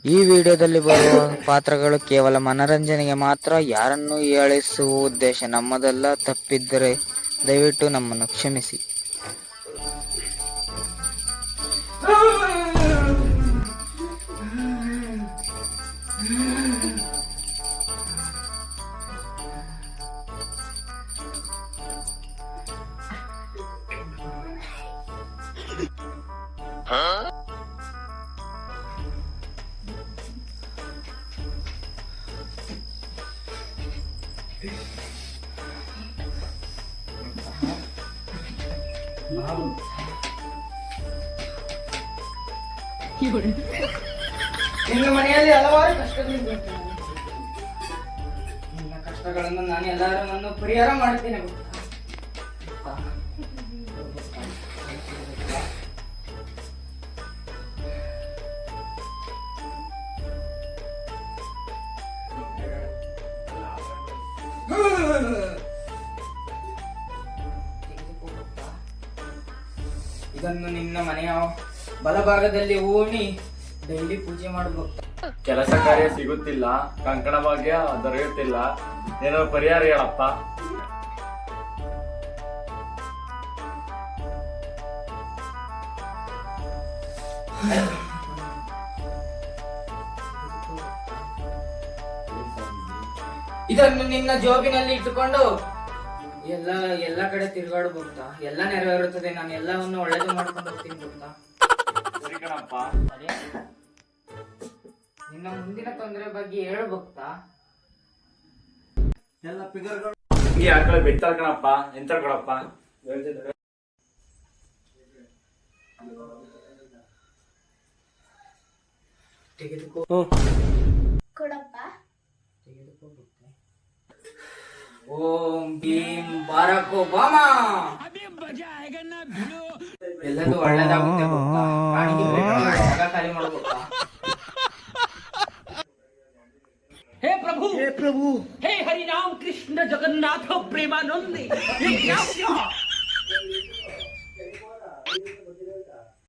ಈ ವಿಡಿಯೋದಲ್ಲಿ ಬರುವ ಪಾತ್ರಗಳು ಕೇವಲ ಮನರಂಜನೆಗೆ ಮಾತ್ರ. ಯಾರನ್ನೂ ಹೀಯಾಳಿಸುವ ಉದ್ದೇಶ ನಮ್ಮದಲ್ಲ. ತಪ್ಪಿದ್ದರೆ ದಯವಿಟ್ಟು ನಮ್ಮನ್ನು ಕ್ಷಮಿಸಿ. ನಿನ್ನ ಮನೆಯಲ್ಲಿ ಹಲವಾರು ಕಷ್ಟಗಳಿಂದ ನಿನ್ನ ಕಷ್ಟಗಳನ್ನು ನಾನು ಎಲ್ಲರನ್ನು ಪರಿಹಾರ ಮಾಡುತ್ತೇನೆ ಗೊತ್ತಾ? ಇದನ್ನು ನಿನ್ನ ಮನೆಯ ಬಲಭಾಗದಲ್ಲಿ ಓಣಿ ಡೈಲಿ ಪೂಜೆ ಮಾಡಬೇಕು. ಕೆಲಸ ಕಾರ್ಯ ಸಿಗುತ್ತಿಲ್ಲ, ಕಂಕಣ ಭಾಗ್ಯ ದೊರೆಯುತ್ತಿಲ್ಲ, ಏನೋ ಪರಿಹಾರ ಹೇಳಪ್ಪ. ಇದನ್ನು ನಿನ್ನ ಜೋಬಿನಲ್ಲಿ ಇಟ್ಟುಕೊಂಡು ಎಲ್ಲ ಕಡೆ ತಿರುಗಾಡಬಹುದಾ? ಎಲ್ಲ ನೆರವೇರುತ್ತದೆ. ನಾನು ಎಲ್ಲವನ್ನು ಒಳ್ಳೇದು ಮಾಡ್ಕೊಂಡು ಹೋಗ್ತೀನಿ ಗೊತ್ತಾ? ಸರಿ ಕಣಪ್ಪ. ನಿನ್ನ ಮುಂದಿನ ತೊಂದರೆ ಬಗ್ಗೆ ಹೇಳ್ಬೋಕ್ತಾ? ಎಲ್ಲ ಫಿಗರ್ಗಳು ಈ ಆಕಳ ಬಿಡ್ತಾರ ಕಣಪ್ಪ. ಎಂತ ಕಣಪ್ಪ ತೆಗೆದುಕೋ ಕೊಡಪ್ಪ. ಓಂ ಭೀಮ್ ಬಾರಕ್ ಒಬಾಮಾ. ಎಲ್ಲದೂ ಒಳ್ಳೇದಾಗುತ್ತೆ ಗೊತ್ತಾ? ಕಾಣಿಕೆ ಬೇಕಾದ್ರೆ ಜಾಗ ಖಾಲಿ ಮಾಡ್ಬೇಕಾ? हे प्रभु हे हरि राम कृष्ण जगन्नाथ प्रेमानंद ये क्या